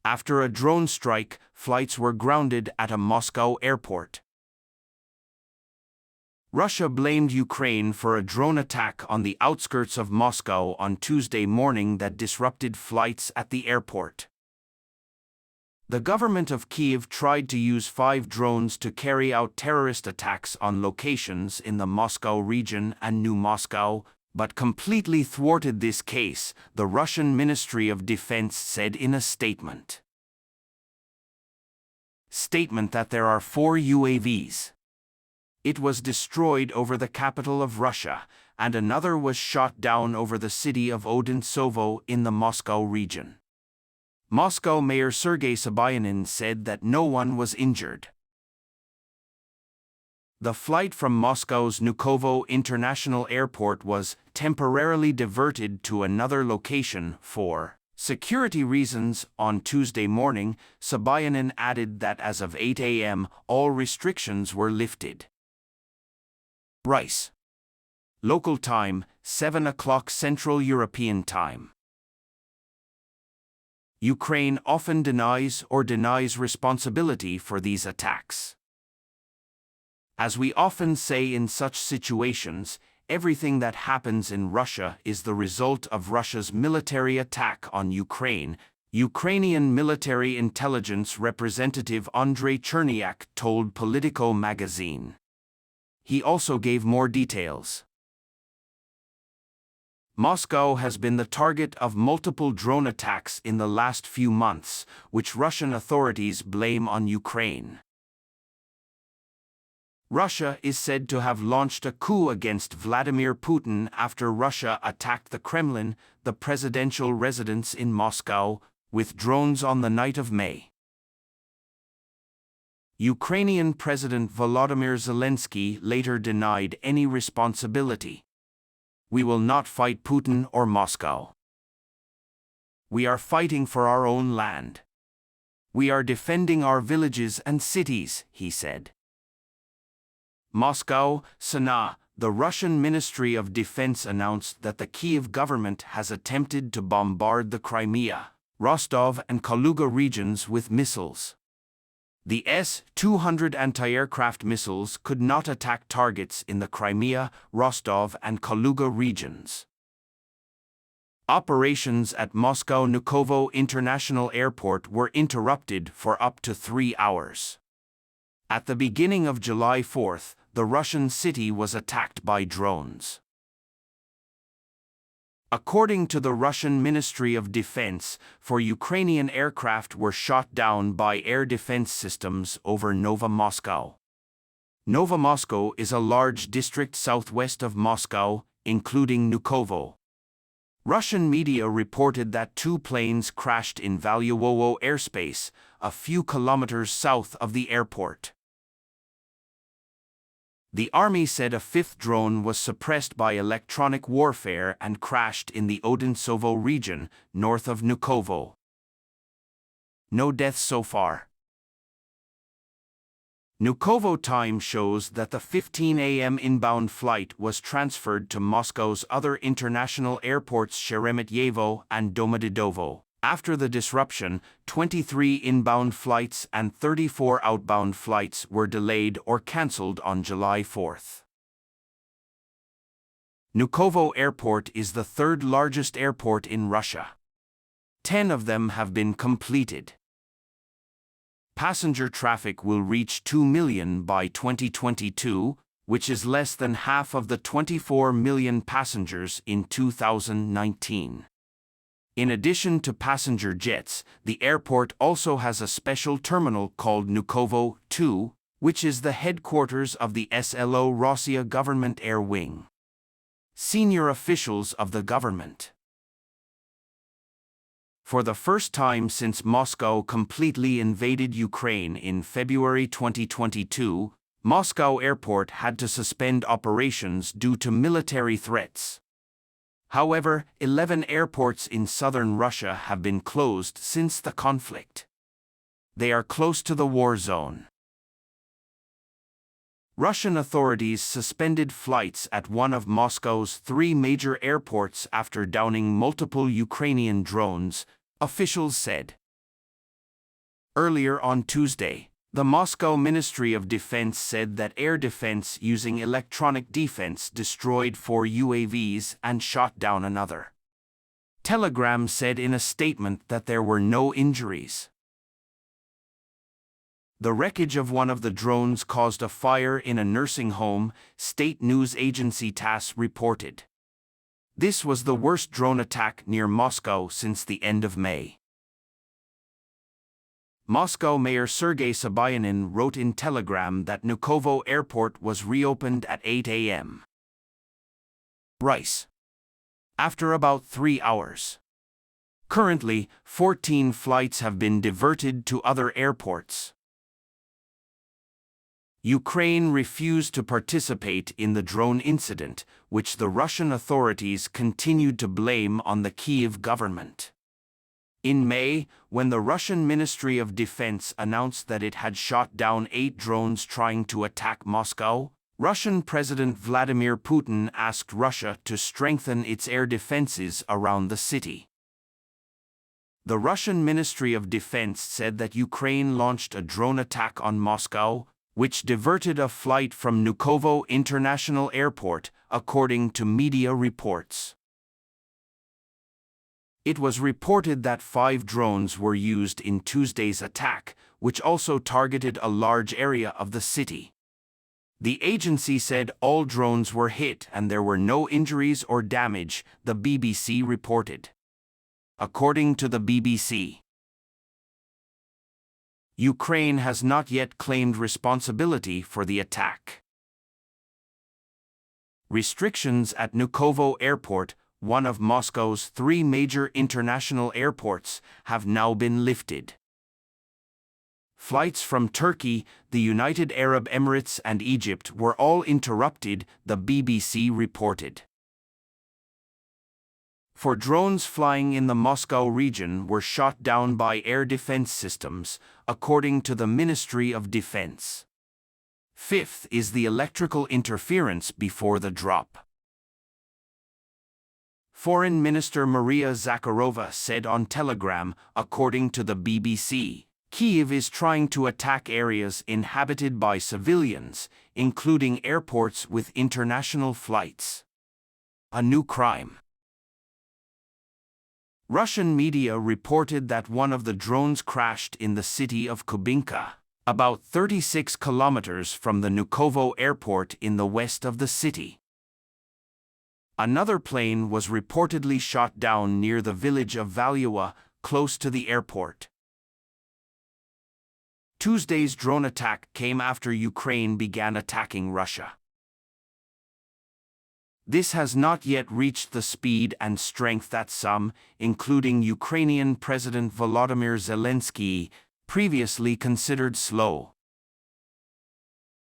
After a drone strike, flights were grounded at a Moscow airport. Russia blamed Ukraine for a drone attack on the outskirts of Moscow on Tuesday morning that disrupted flights at the airport. The government of Kyiv tried to use 5 drones to carry out terrorist attacks on locations in the Moscow region and New Moscow, but completely thwarted this case, the Russian Ministry of Defense said in a statement. That there are 4 UAVs. It was destroyed over the capital of Russia, and another was shot down over the city of Odintsovo in the Moscow region. Moscow Mayor Sergei Sobyanin said that no one was injured. The flight from Moscow's Vnukovo International Airport was temporarily diverted to another location for security reasons on Tuesday morning. Sobyanin added that as of 8 a.m., all restrictions were lifted. Rice. Local time, 7 o'clock Central European Time. Ukraine often denies responsibility for these attacks. As we often say in such situations, everything that happens in Russia is the result of Russia's military attack on Ukraine, Ukrainian military intelligence representative Andrei Chernyak told Politico magazine. He also gave more details. Moscow has been the target of multiple drone attacks in the last few months, which Russian authorities blame on Ukraine. Russia is said to have launched a coup against Vladimir Putin after Russia attacked the Kremlin, the presidential residence in Moscow, with drones on the night of May. Ukrainian President Volodymyr Zelensky later denied any responsibility. We will not fight Putin or Moscow. We are fighting for our own land. We are defending our villages and cities, he said. Moscow, Sanaa, the Russian Ministry of Defense announced that the Kyiv government has attempted to bombard the Crimea, Rostov and Kaluga regions with missiles. The S-200 anti-aircraft missiles could not attack targets in the Crimea, Rostov and Kaluga regions. Operations at Moscow Vnukovo International Airport were interrupted for up to 3 hours. At the beginning of July 4, the Russian city was attacked by drones. According to the Russian Ministry of Defense, 4 Ukrainian aircraft were shot down by air defense systems over Nova Moscow. Nova Moscow is a large district southwest of Moscow, including Vnukovo. Russian media reported that 2 planes crashed in Valyuovo airspace, a few kilometers south of the airport. The army said a 5th drone was suppressed by electronic warfare and crashed in the Odintsovo region, north of Vnukovo. No deaths so far. Vnukovo time shows that the 15 a.m. inbound flight was transferred to Moscow's other international airports Sheremetyevo and Domodedovo. After the disruption, 23 inbound flights and 34 outbound flights were delayed or cancelled on July 4. Vnukovo Airport is the 3rd largest airport in Russia. 10 of them have been completed. Passenger traffic will reach 2 million by 2022, which is less than half of the 24 million passengers in 2019. In addition to passenger jets, the airport also has a special terminal called Vnukovo 2, which is the headquarters of the SLO Rossiya government air wing. Senior officials of the government. For the first time since Moscow completely invaded Ukraine in February 2022, Moscow Airport had to suspend operations due to military threats. However, 11 airports in southern Russia have been closed since the conflict. They are close to the war zone. Russian authorities suspended flights at one of Moscow's 3 major airports after downing multiple Ukrainian drones, officials said. Earlier on Tuesday, the Moscow Ministry of Defense said that air defense using electronic defense destroyed 4 UAVs and shot down another. Telegram said in a statement that there were no injuries. The wreckage of one of the drones caused a fire in a nursing home, state news agency TASS reported. This was the worst drone attack near Moscow since the end of May. Moscow Mayor Sergei Sobyanin wrote in Telegram that Vnukovo Airport was reopened at 8 a.m. Rice. After about 3 hours. Currently, 14 flights have been diverted to other airports. Ukraine refused to participate in the drone incident, which the Russian authorities continued to blame on the Kyiv government. In May, when the Russian Ministry of Defense announced that it had shot down 8 drones trying to attack Moscow, Russian President Vladimir Putin asked Russia to strengthen its air defenses around the city. The Russian Ministry of Defense said that Ukraine launched a drone attack on Moscow, which diverted a flight from Vnukovo International Airport, according to media reports. It was reported that 5 drones were used in Tuesday's attack, which also targeted a large area of the city. The agency said all drones were hit and there were no injuries or damage, the BBC reported. According to the BBC, Ukraine has not yet claimed responsibility for the attack. Restrictions at Vnukovo Airport, one of Moscow's 3 major international airports, have now been lifted. Flights from Turkey, the United Arab Emirates and Egypt were all interrupted, the BBC reported. 4 drones flying in the Moscow region were shot down by air defense systems, according to the Ministry of Defense. 5th is the electrical interference before the drop. Foreign Minister Maria Zakharova said on Telegram, according to the BBC, Kyiv is trying to attack areas inhabited by civilians, including airports with international flights. A new crime. Russian media reported that one of the drones crashed in the city of Kubinka, about 36 kilometers from the Vnukovo Airport in the west of the city. Another plane was reportedly shot down near the village of Valyua, close to the airport. Tuesday's drone attack came after Ukraine began attacking Russia. This has not yet reached the speed and strength that some, including Ukrainian President Volodymyr Zelensky, previously considered slow.